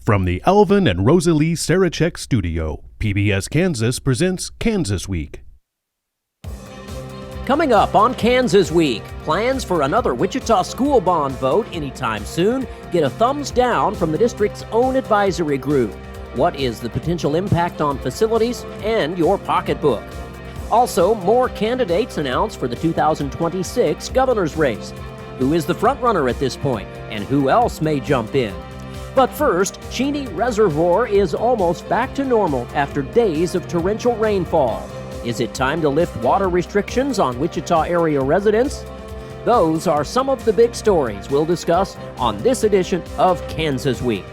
From the Alvin and Rosalie Sarachek studio, PBS Kansas presents Kansas Week. Coming up on Kansas Week, plans for another Wichita school bond vote anytime soon get a thumbs down from the district's own advisory group. What is the potential impact on facilities and your pocketbook? Also, more candidates announced for the 2026 governor's race. Who is the frontrunner at this point, and who else may jump in? But first, Cheney Reservoir is almost back to normal after days of torrential rainfall. Is it time to lift water restrictions on Wichita-area residents? Those are some of the big stories we'll discuss on this edition of Kansas Week.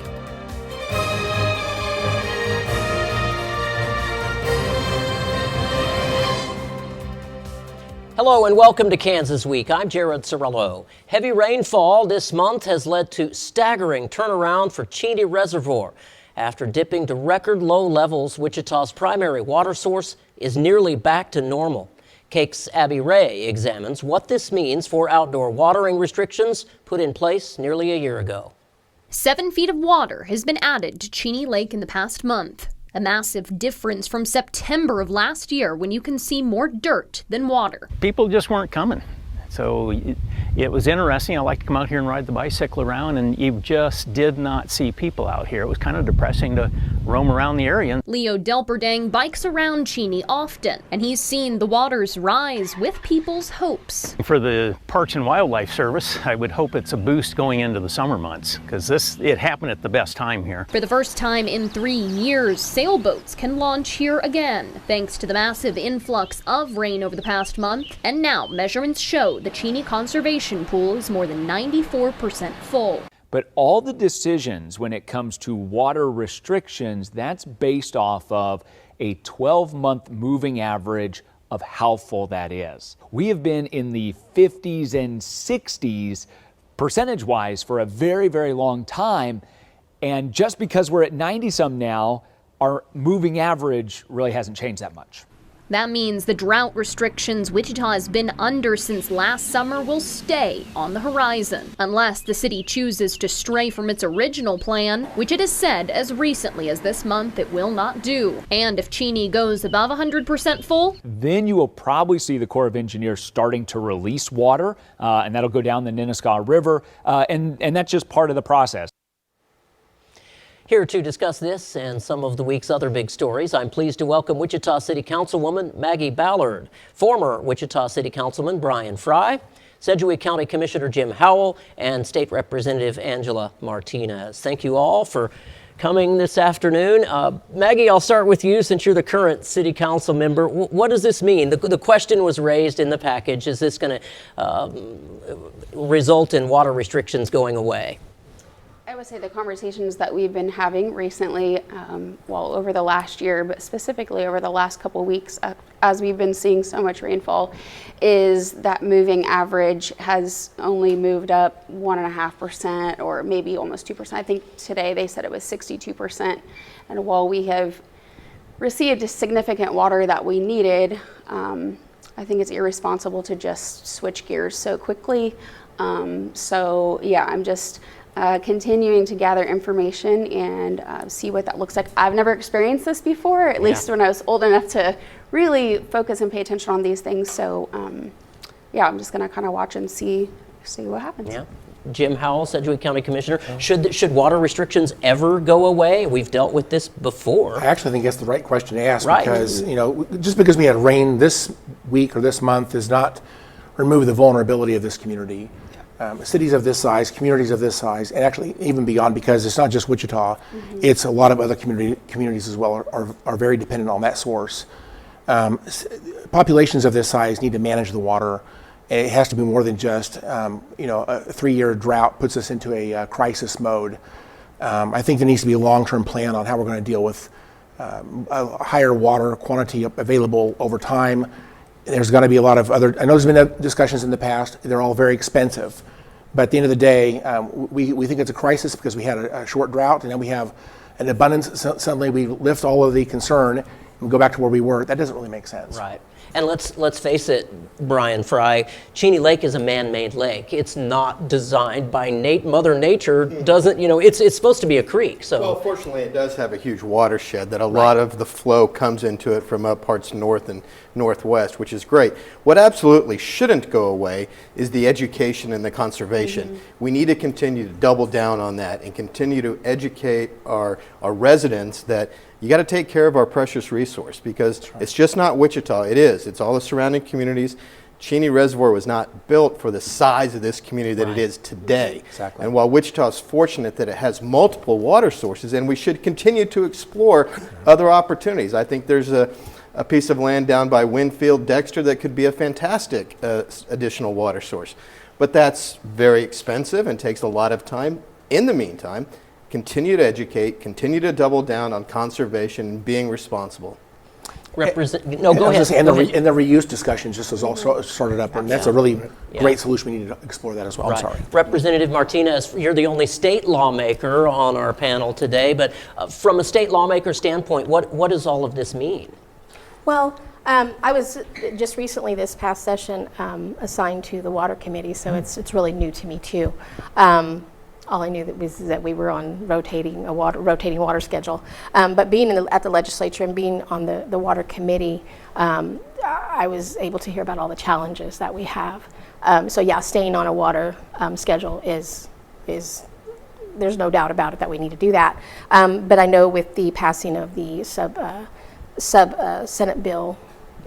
Hello and welcome to Kansas Week. I'm Jared Cerullo. Heavy rainfall this month has led to staggering turnaround for Cheney Reservoir. After dipping to record low levels, Wichita's primary water source is nearly back to normal. KAKE's Abby Ray examines what this means for outdoor watering restrictions put in place nearly a year ago. 7 feet of water has been added to Cheney Lake in the past month. A massive difference from September of last year when you can see more dirt than water. People just weren't coming. So it was interesting. I like to come out here and ride the bicycle around, and you just did not see people out here. It was kind of depressing to roam around the area. Leo Delperdang bikes around Cheney often, and he's seen the waters rise with people's hopes. For the Parks and Wildlife Service, I would hope it's a boost going into the summer months, because it happened at the best time here. For the first time in 3 years, sailboats can launch here again, thanks to the massive influx of rain over the past month. And now measurements show the Cheney Conservation Pool is more than 94% full. But all the decisions when it comes to water restrictions, that's based off of a 12-month moving average of how full that is. We have been in the 50s and 60s percentage-wise for a very, very long time. And just because we're at 90-some now, our moving average really hasn't changed that much. That means the drought restrictions Wichita has been under since last summer will stay on the horizon, unless the city chooses to stray from its original plan, which it has said as recently as this month it will not do. And if Cheney goes above 100% full, then you will probably see the Corps of Engineers starting to release water, and that'll go down the Nenaskaw River, and that's just part of the process. Here to discuss this and some of the week's other big stories, I'm pleased to welcome Wichita City Councilwoman Maggie Ballard, former Wichita City Councilman Brian Fry, Sedgwick County Commissioner Jim Howell, and State Representative Angela Martinez. Thank you all for coming this afternoon. Maggie, I'll start with you since you're the current city council member. What does this mean? The question was raised in the package. Is this going to result in water restrictions going away? I would say the conversations that we've been having recently, over the last year, but specifically over the last couple of weeks, as we've been seeing so much rainfall, is that moving average has only moved up 1.5% or maybe almost 2%. I think today they said it was 62%. And while we have received significant water that we needed, I think it's irresponsible to just switch gears so quickly. I'm just continuing to gather information and see what that looks like. I've never experienced this before, at least when I was old enough to really focus and pay attention on these things. So, I'm just going to kind of watch and see what happens. Yeah. Jim Howell, Sedgwick County Commissioner. Should water restrictions ever go away? We've dealt with this before. I actually think that's the right question to ask, right. Because just because we had rain this week or this month does not remove the vulnerability of this community. Cities of this size, communities of this size, and actually even beyond, because it's not just Wichita, it's a lot of other communities as well are very dependent on that source. Populations of this size need to manage the water. It has to be more than just, a 3-year drought puts us into a crisis mode. I think there needs to be a long-term plan on how we're going to deal with a higher water quantity available over time. There's got to be a lot of other, I know there's been discussions in the past, they're all very expensive. But at the end of the day, we think it's a crisis because we had a short drought, and then we have an abundance. Suddenly we lift all of the concern and go back to where we were. That doesn't really make sense. Right. And let's face it, Brian Fry, Cheney Lake is a man-made lake. It's not designed by Mother Nature. Doesn't, it's supposed to be a creek. So well, fortunately, it does have a huge watershed that a lot of the flow comes into it from up parts north and northwest, which is great. What absolutely shouldn't go away is the education and the conservation. We need to continue to double down on that and continue to educate our residents that you got to take care of our precious resource, because it's just not Wichita. It's all the surrounding communities. Cheney Reservoir was not built for the size of this community that it is today. Exactly. And while Wichita is fortunate that it has multiple water sources, and we should continue to explore other opportunities. I think there's a piece of land down by Winfield, Dexter, that could be a fantastic additional water source. But that's very expensive and takes a lot of time. In the meantime, continue to educate, continue to double down on conservation and being responsible. Go ahead. And the reuse discussion just was also started up, and that's a really great solution. We need to explore that as well. Right. I'm sorry. Representative Martinez, you're the only state lawmaker on our panel today, but from a state lawmaker standpoint, what does all of this mean? Well, I was just recently this past session assigned to the Water Committee, so it's really new to me too. All I knew was that we were on rotating water schedule. But being at the legislature and being on the Water Committee, I was able to hear about all the challenges that we have. So yeah, staying on a water schedule is there's no doubt about it that we need to do that. But I know with the passing of the Senate bill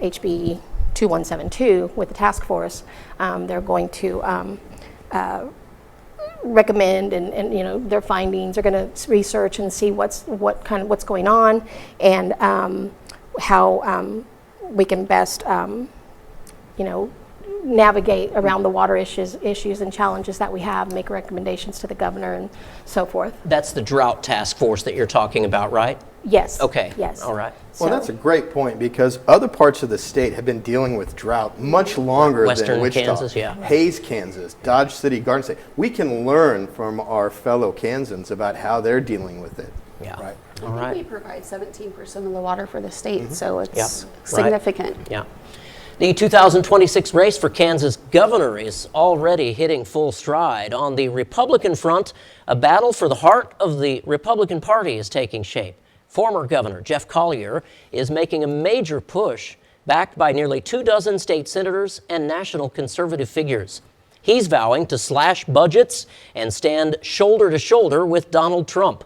HB 2172 with the task force, they're going to recommend and their findings. They're going to research and see what's going on, and how we can best navigate around the water issues and challenges that we have, make recommendations to the governor and so forth. That's the drought task force that you're talking about, right? Yes. Okay. Yes. All right. Well, that's a great point, because other parts of the state have been dealing with drought much longer Western than Wichita. Kansas, yeah. Hays, Kansas, Dodge City, Garden State. We can learn from our fellow Kansans about how they're dealing with it. Yeah. Right. All right. We provide 17% of the water for the state, so it's Yeah. significant. Right. Yeah. The 2026 race for Kansas governor is already hitting full stride. On the Republican front, a battle for the heart of the Republican Party is taking shape. Former Governor Jeff Collier is making a major push, backed by nearly 24 state senators and national conservative figures. He's vowing to slash budgets and stand shoulder to shoulder with Donald Trump.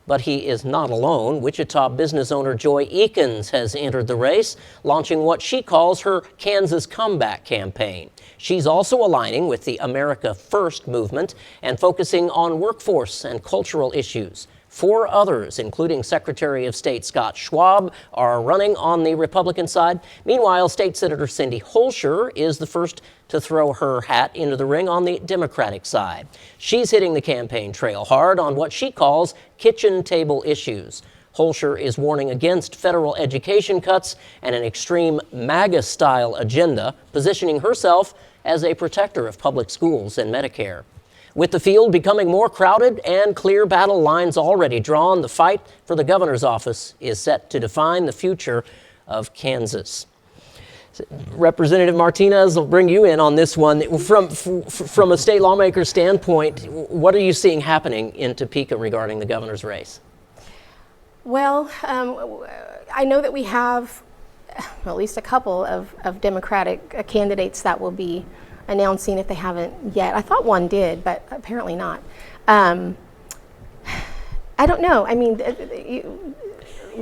But he is not alone. Wichita business owner Joy Eakins has entered the race, launching what she calls her Kansas Comeback campaign. She's also aligning with the America First movement and focusing on workforce and cultural issues. 4 others, including Secretary of State Scott Schwab, are running on the Republican side. Meanwhile, State Senator Cindy Holscher is the first to throw her hat into the ring on the Democratic side. She's hitting the campaign trail hard on what she calls kitchen table issues. Holscher is warning against federal education cuts and an extreme MAGA-style agenda, positioning herself as a protector of public schools and Medicare. With the field becoming more crowded and clear battle lines already drawn, the fight for the governor's office is set to define the future of Kansas. Representative Martinez, will bring you in on this one. From a state lawmaker standpoint, what are you seeing happening in Topeka regarding the governor's race? Well, I know that we have at least a couple of Democratic candidates that will be announcing, if they haven't yet. I thought one did, but apparently not. I don't know. I mean,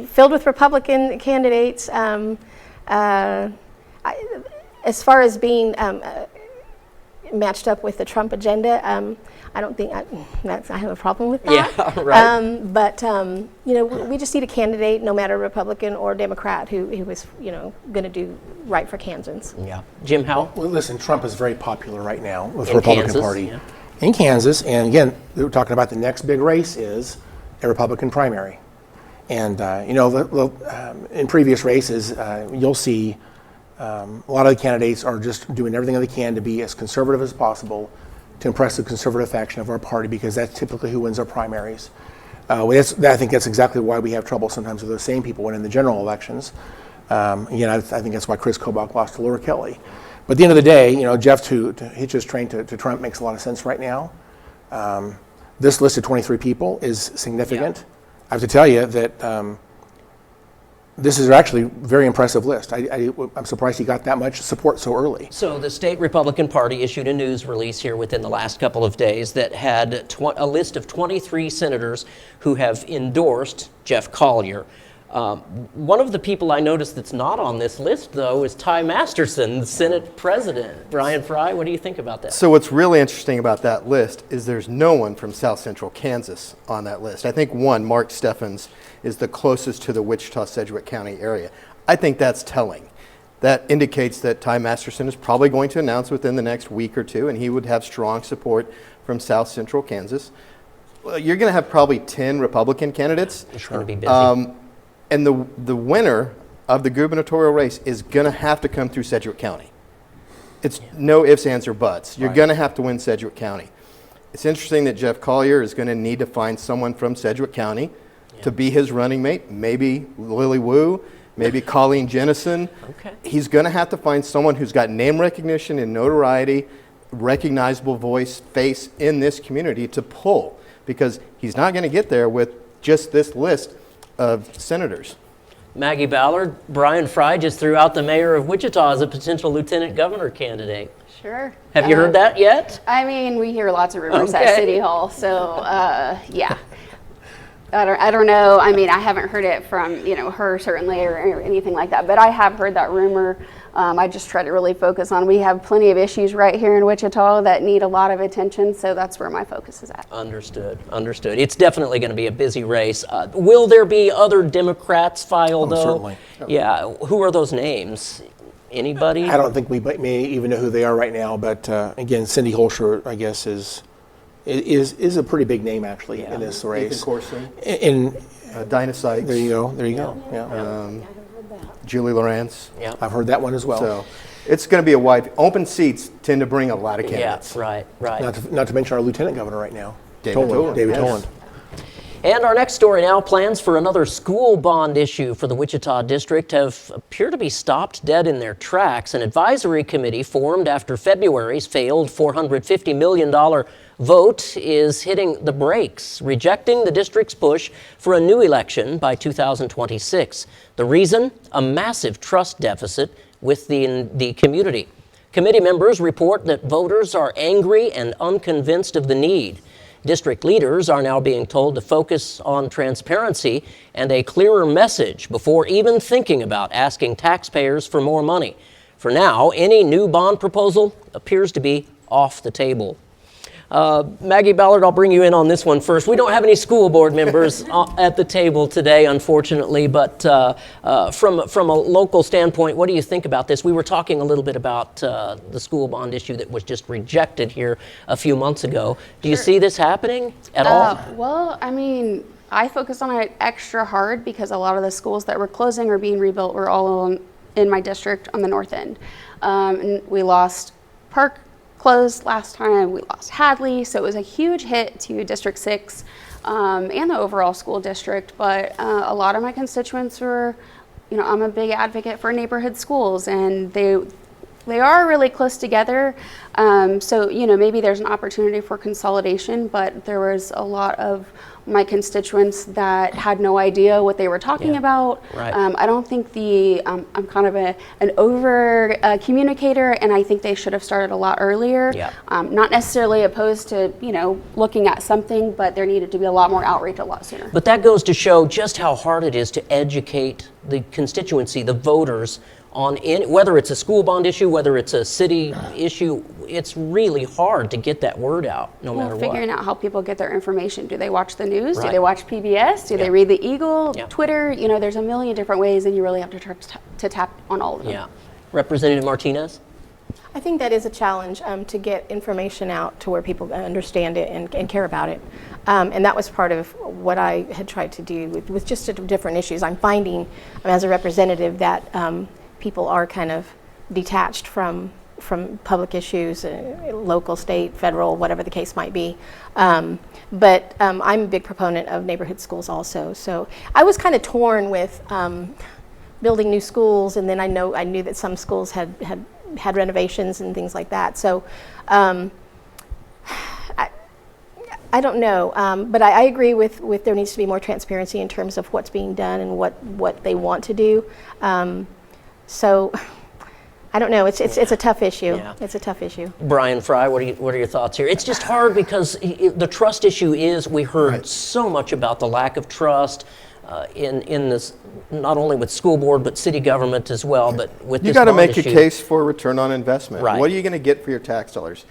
filled with Republican candidates. As far as being matched up with the Trump agenda, I don't think I have a problem with that. Yeah, right. But we just need a candidate, no matter Republican or Democrat, who is going to do right for Kansans. Yeah, Jim Howell. Well, listen, Trump is very popular right now with In the Republican Kansas, Party yeah. in Kansas, and again, we're talking about the next big race is a Republican primary, and in previous races, you'll see. A lot of the candidates are just doing everything they can to be as conservative as possible to impress the conservative faction of our party, because that's typically who wins our primaries. I think that's exactly why we have trouble sometimes with those same people winning the general elections. Again, I think that's why Chris Kobach lost to Laura Kelly. But at the end of the day, Jeff to hitch his train to Trump makes a lot of sense right now. This list of 23 people is significant. I have to tell you that this is actually a very impressive list. I'm surprised he got that much support so early. So the state Republican Party issued a news release here within the last couple of days that had a list of 23 senators who have endorsed Jeff Collier. One of the people I noticed that's not on this list, though, is Ty Masterson, the Senate president. Brian Fry, what do you think about that? So what's really interesting about that list is there's no one from South Central Kansas on that list. I think Mark Steffens, is the closest to the Wichita-Sedgwick County area. I think that's telling. That indicates that Ty Masterson is probably going to announce within the next week or two, and he would have strong support from South Central Kansas. Well, you're going to have probably 10 Republican candidates. It's going to be busy. And the winner of the gubernatorial race is going to have to come through Sedgwick County. It's no ifs, ands, or buts. You're going to have to win Sedgwick County. It's interesting that Jeff Collier is going to need to find someone from Sedgwick County to be his running mate. Maybe Lily Wu, maybe Colleen Jennison. Okay. He's going to have to find someone who's got name recognition and notoriety, recognizable voice, face in this community to pull, because he's not going to get there with just this list of senators. Maggie Ballard, Brian Fry just threw out the mayor of Wichita as a potential lieutenant governor candidate. Sure. Have you heard that yet? I mean, we hear lots of rumors at City Hall, so yeah. I don't know. I mean, I haven't heard it from her certainly or anything like that, but I have heard that rumor. I just try to really focus on, we have plenty of issues right here in Wichita that need a lot of attention, so that's where my focus is at. Understood. It's definitely going to be a busy race. Will there be other Democrats filed, though? Certainly. Yeah. Who are those names? Anybody? I don't think we may even know who they are right now, but again, Cindy Holscher, I guess, is a pretty big name actually in this race. Ethan Corson. In Dinah Sykes. There you go. Yeah. Julie Lawrence. Yeah. I've heard that one as well. So it's going to be a wide. Open seats tend to bring a lot of candidates. Yeah, right. Not to mention our lieutenant governor right now, David Toland. David Yes. Toland. And our next story now, plans for another school bond issue for the Wichita district appear to be stopped dead in their tracks. An advisory committee formed after February's failed $450 million vote is hitting the brakes, rejecting the district's push for a new election by 2026. The reason? A massive trust deficit with the community. Committee members report that voters are angry and unconvinced of the need. District leaders are now being told to focus on transparency and a clearer message before even thinking about asking taxpayers for more money. For now, any new bond proposal appears to be off the table. Maggie Ballard, I'll bring you in on this one first. We don't have any school board members at the table today, unfortunately, but from a local standpoint, what do you think about this? We were talking a little bit about the school bond issue that was just rejected here a few months ago. Do you see this happening at all? Well, I mean, I focused on it extra hard because a lot of the schools that were closing or being rebuilt were all in my district on the north end. And we lost Park closed last time, we lost Hadley, so it was a huge hit to District 6 and the overall school district, but a lot of my constituents were, I'm a big advocate for neighborhood schools, and they are really close together, so maybe there's an opportunity for consolidation, but there was a lot of my constituents that had no idea what they were talking about. Right. I don't think I'm kind of an over communicator, and I think they should have started a lot earlier. Yeah. Not necessarily opposed to looking at something, but there needed to be a lot more outreach a lot sooner. But that goes to show just how hard it is to educate the constituency, the voters, on whether it's a school bond issue, whether it's a city issue. It's really hard to get that word out, no matter what. Figuring out how people get their information. Do they watch the news? Right. Do they watch PBS? Do they read the Eagle? Yeah. Twitter? There's a million different ways, and you really have to tap on all of them. Yeah. Representative Martinez? I think that is a challenge to get information out to where people understand it and care about it. And that was part of what I had tried to do with just different issues. I'm finding as a representative that people are kind of detached from public issues, local, state, federal, whatever the case might be. But I'm a big proponent of neighborhood schools also. So I was kind of torn with building new schools, and then I knew that some schools had renovations and things like that. So I don't know, but I agree with there needs to be more transparency in terms of what's being done and what they want to do. So I don't know. It's a tough issue. Yeah. It's a tough issue. Brian Fry, what are your thoughts here? It's just hard because the trust issue is, we heard so much about the lack of trust in this, not only with school board but city government as well. But with you this got to bond make issue, a case for return on investment. Right. What are you going to get for your tax dollars?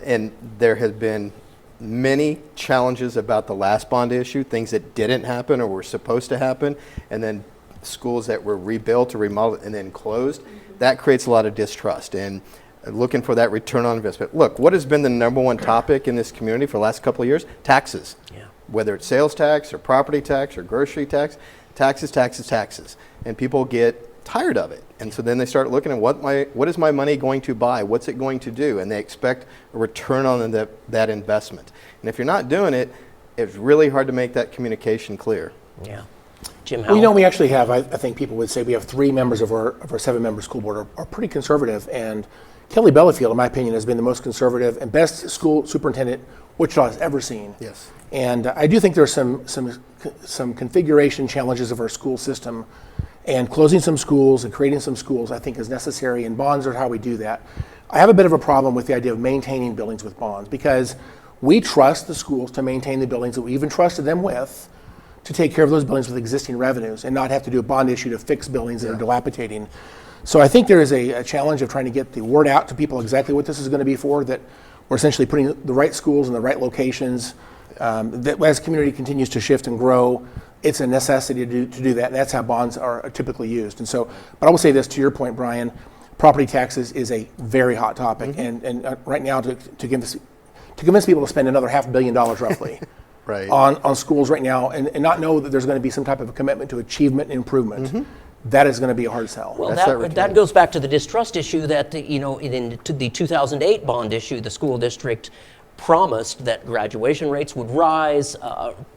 And there has been many challenges about the last bond issue, things that didn't happen or were supposed to happen, and then schools that were rebuilt or remodeled and then closed. That creates a lot of distrust, and looking for that return on investment. Look, what has been the #1 topic in this community for the last couple of years? Taxes. Yeah. Whether it's sales tax or property tax or grocery tax, taxes. And people get tired of it. And so then they start looking at what is my money going to buy? What's it going to do? And they expect a return on that investment. And if you're not doing it, it's really hard to make that communication clear. Yeah. Jim Well, Howell. we actually have, I think people would say we have 3 members of our 7-member school board are pretty conservative, and Kelly Bellafield, in my opinion, has been the most conservative and best school superintendent Wichita has ever seen. Yes. And I do think there's some configuration challenges of our school system, and closing some schools and creating some schools I think is necessary, and bonds are how we do that. I have a bit of a problem with the idea of maintaining buildings with bonds, because we trust the schools to maintain the buildings that we even trusted them with, to take care of those buildings with existing revenues and not have to do a bond issue to fix buildings that are dilapidating. So I think there is a challenge of trying to get the word out to people exactly what this is going to be for, that we're essentially putting the right schools in the right locations. That as community continues to shift and grow, it's a necessity to do that, and that's how bonds are typically used. And so, but I will say this, to your point, Brian, property taxes is a very hot topic, and right now to convince people to spend another $500 million roughly Right. on schools right now, and not know that there's going to be some type of a commitment to achievement and improvement, that is going to be a hard sell. Well, that goes back to the distrust issue that, in the 2008 bond issue, the school district promised that graduation rates would rise,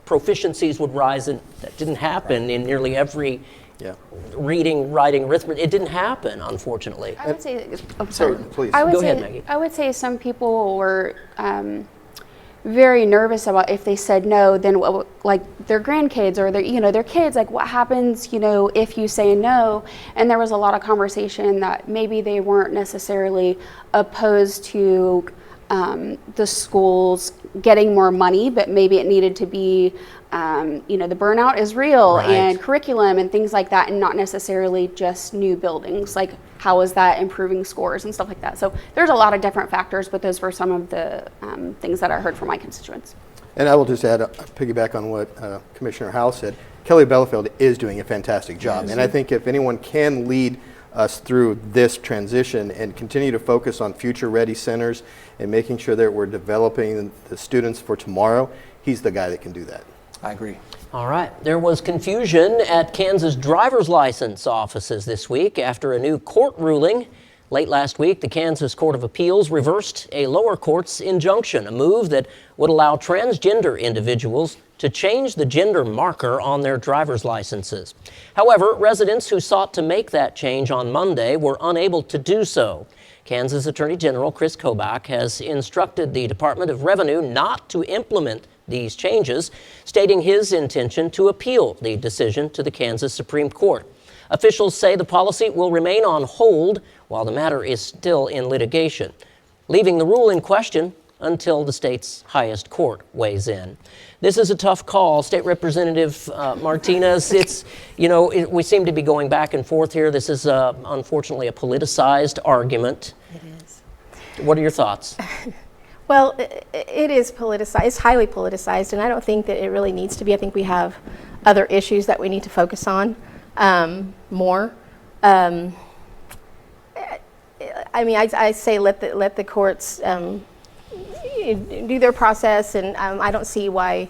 proficiencies would rise, and that didn't happen in nearly every reading, writing, arithmetic. It didn't happen, unfortunately. I would say, Please. Go ahead, Maggie. I would say some people were very nervous about if they said no, then like their grandkids or their kids, like what happens, if you say no. And there was a lot of conversation that maybe they weren't necessarily opposed to the schools getting more money, but maybe it needed to be, the burnout is real, and curriculum and things like that, and not necessarily just new buildings. Like, how is that improving scores and stuff like that? So there's a lot of different factors, but those were some of the things that I heard from my constituents. And I will just add, piggyback on what Commissioner Howell said. Kelly Bellafield is doing a fantastic job, and I think if anyone can lead us through this transition and continue to focus on future-ready centers and making sure that we're developing the students for tomorrow, he's the guy that can do that. I agree. All right. There was confusion at Kansas driver's license offices this week after a new court ruling. Late last week, the Kansas Court of Appeals reversed a lower court's injunction, a move that would allow transgender individuals to change the gender marker on their driver's licenses. However, residents who sought to make that change on Monday were unable to do so. Kansas Attorney General Chris Kobach has instructed the Department of Revenue not to implement these changes, stating his intention to appeal the decision to the Kansas Supreme Court. Officials say the policy will remain on hold while the matter is still in litigation, leaving the rule in question until the state's highest court weighs in. This is a tough call. State Representative Martinez, we seem to be going back and forth here. This is unfortunately a politicized argument. It is. What are your thoughts? Well, it is politicized. It's highly politicized, and I don't think that it really needs to be. I think we have other issues that we need to focus on more. I say let the courts do their process, and I don't see why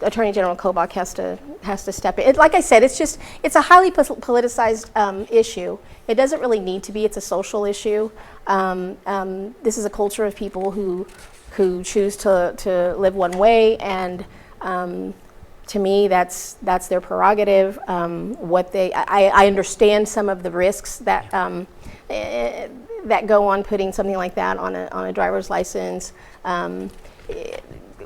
Attorney General Kobach has to step in. Like I said, it's a highly politicized issue. It doesn't really need to be. It's a social issue. This is a culture of people who choose to live one way, and to me, that's their prerogative. I understand some of the risks that that go on putting something like that on a driver's license.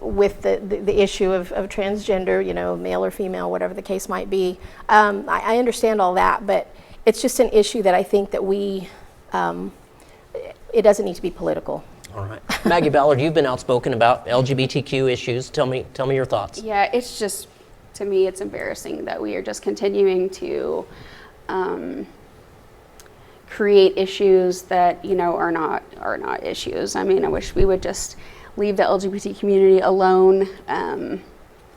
With the issue of transgender, male or female, whatever the case might be. I understand all that, but it's just an issue that I think that it doesn't need to be political. All right. Maggie Ballard, you've been outspoken about LGBTQ issues. Tell me your thoughts. Yeah, it's just, to me, it's embarrassing that we are just continuing to create issues that, are not issues. I mean, I wish we would just leave the LGBT community alone.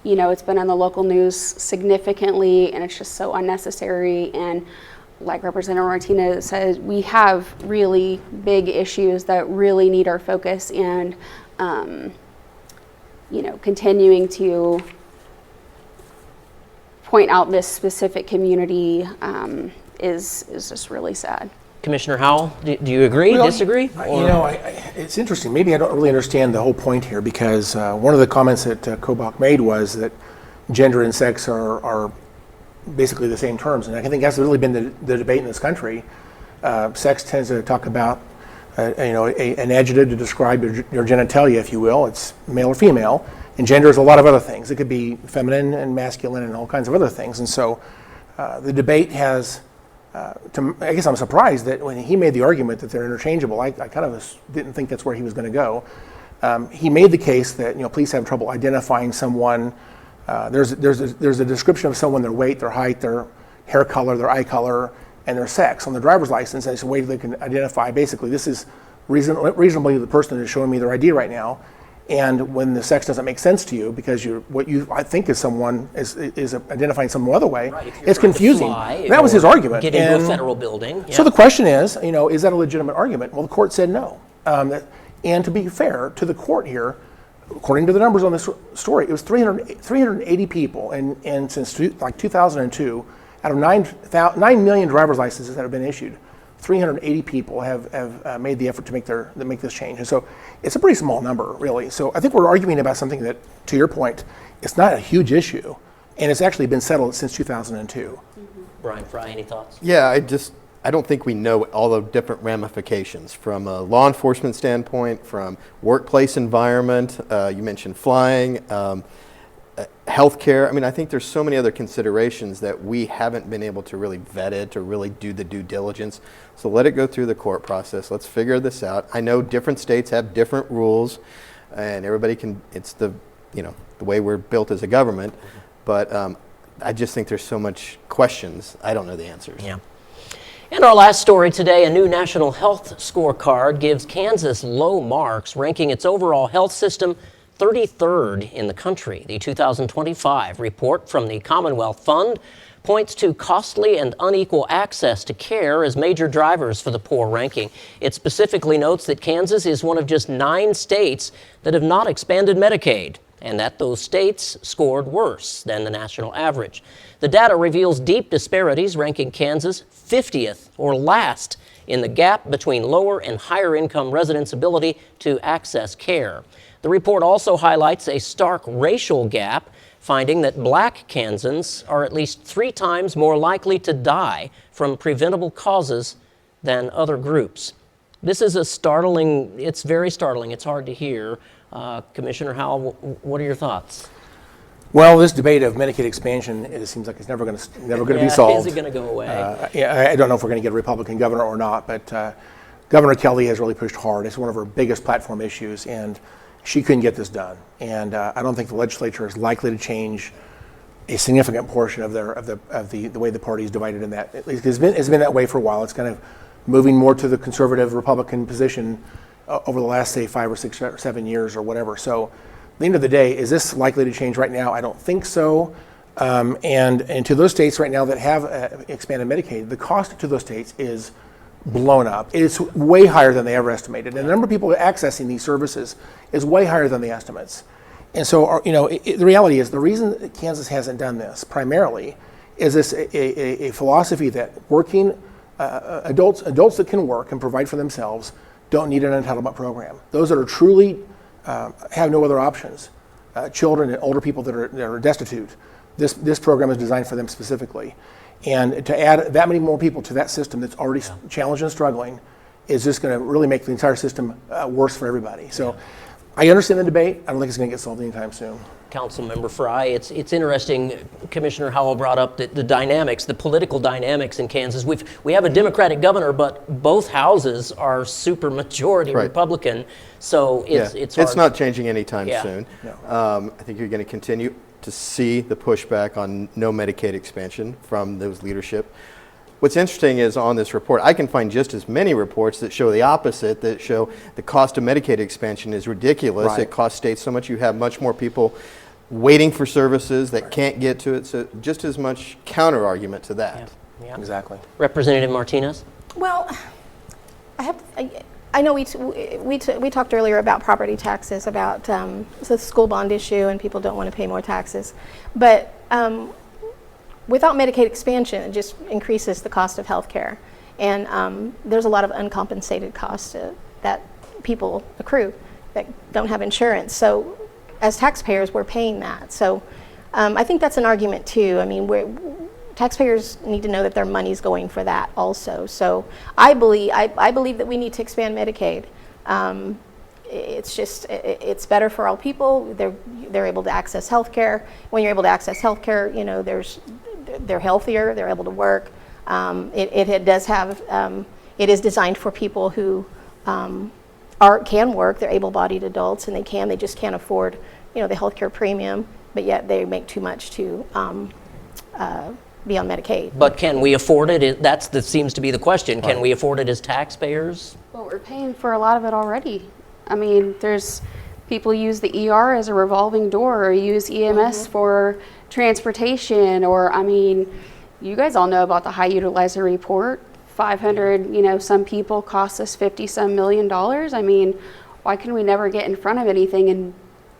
It's been on the local news significantly, and it's just so unnecessary. And like Representative Martinez said, we have really big issues that really need our focus, and continuing to point out this specific community is just really sad. Commissioner Howell, do you agree, disagree? It's interesting. Maybe I don't really understand the whole point here, because one of the comments that Kobach made was that gender and sex are basically the same terms, and I think that's really been the debate in this country. Sex tends to talk about an adjective to describe your genitalia, if you will. It's male or female, and gender is a lot of other things. It could be feminine and masculine and all kinds of other things. And so the debate has. I guess I'm surprised that when he made the argument that they're interchangeable, I kind of didn't think that's where he was going to go. He made the case that police have trouble identifying someone. There's a description of someone: their weight, their height, their hair color, their eye color, and their sex on the driver's license. And it's a way they can identify. Basically, this is reasonably the person who's showing me their ID right now. And when the sex doesn't make sense to you, because I think is someone is identifying someone other way, right, it's confusing. That was his argument. Get into a federal building. Yeah. So the question is, is that a legitimate argument? Well, the court said no. And to be fair to the court here, according to the numbers on this story, it was 380 people, and since 2002, out of 9 million driver's licenses that have been issued, 380 people have made the effort to make this change. And so it's a pretty small number, really. So I think we're arguing about something that, to your point, it's not a huge issue, and it's actually been settled since 2002. Mm-hmm. Brian Fry, any thoughts? Yeah, I don't think we know all the different ramifications from a law enforcement standpoint, from workplace environment. You mentioned flying, healthcare. I mean, I think there's so many other considerations that we haven't been able to really vet it, to really do the due diligence. So let it go through the court process. Let's figure this out. I know different states have different rules, and everybody can. It's the way we're built as a government. But I just think there's so much questions. I don't know the answers. Yeah. And our last story today, a new national health scorecard gives Kansas low marks, ranking its overall health system 33rd in the country. The 2025 report from the Commonwealth Fund points to costly and unequal access to care as major drivers for the poor ranking. It specifically notes that Kansas is one of just 9 states that have not expanded Medicaid, and that those states scored worse than the national average. The data reveals deep disparities, ranking Kansas 50th or last in the gap between lower and higher income residents' ability to access care. The report also highlights a stark racial gap, finding that black Kansans are at least 3 times more likely to die from preventable causes than other groups. This is it's very startling. It's hard to hear. Commissioner Howell, what are your thoughts? Well, this debate of Medicaid expansion, it seems like it's never going to be solved. Is it going to go away? I don't know if we're going to get a Republican governor or not, but Governor Kelly has really pushed hard. It's one of her biggest platform issues, and she couldn't get this done. And I don't think the legislature is likely to change a significant portion of the way the party is divided in that. At least it's been that way for a while. It's kind of moving more to the conservative Republican position over the last, say, 5 or 6 or 7 years or whatever. So at the end of the day, is this likely to change right now? I don't think so. And to those states right now that have expanded Medicaid, the cost to those states is blown up. It's way higher than they ever estimated. And the number of people accessing these services is way higher than the estimates. And so, the reality is the reason that Kansas hasn't done this primarily is this a philosophy that working adults that can work and provide for themselves don't need an entitlement program. Those that are truly have no other options children and older people that are destitute. This program is designed for them specifically. And to add that many more people to that system that's already challenged and struggling is just going to really make the entire system worse for everybody. So I understand the debate. I don't think it's going to get solved anytime soon. Councilmember Fry, it's interesting. Commissioner Howell brought up the dynamics, the political dynamics in Kansas. We have a Democratic governor, but both houses are super majority Republican. So it's hard. It's not changing anytime soon. No. I think you're going to continue to see the pushback on no Medicaid expansion from those leadership. What's interesting is on this report, I can find just as many reports that show the opposite, that show the cost of Medicaid expansion is ridiculous. Right. It costs states so much. You have much more people waiting for services that can't get to it. So just as much counter argument to that. Yeah. Exactly. Representative Martinez? Well, I know we talked earlier about property taxes, about the school bond issue, and people don't want to pay more taxes. But without Medicaid expansion, it just increases the cost of health care. And there's a lot of uncompensated costs that people accrue that don't have insurance. So as taxpayers, we're paying that. So I think that's an argument too. I mean, taxpayers need to know that their money's going for that also. So I believe that we need to expand Medicaid. It's better for all people. They're able to access health care. When you're able to access health care, you know, they're healthier, they're able to work. It does have, it is designed for people who can work. They're able-bodied adults, and they just can't afford, you know, the health care premium, but yet they make too much to be on Medicaid. But can we afford it? That seems to be the question. Can we afford it as taxpayers? Well, we're paying for a lot of it already. I mean, there's people use the ER as a revolving door, or use EMS for transportation, or, I mean, you guys all know about the high utilizer report. 500, you know, some people cost us $50-some million. I mean, why can we never get in front of anything and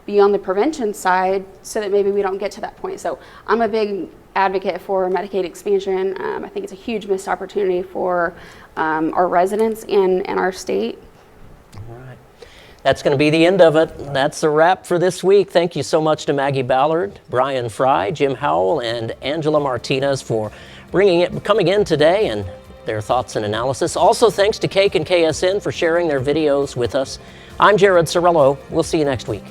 be on the prevention side so that maybe we don't get to that point? So I'm a big advocate for Medicaid expansion. I think it's a huge missed opportunity for our residents and our state. All right. That's going to be the end of it. That's a wrap for this week. Thank you so much to Maggie Ballard, Brian Fry, Jim Howell, and Angela Martinez for coming in today and their thoughts and analysis. Also, thanks to Cake and KSN for sharing their videos with us. I'm Jared Cerullo. We'll see you next week.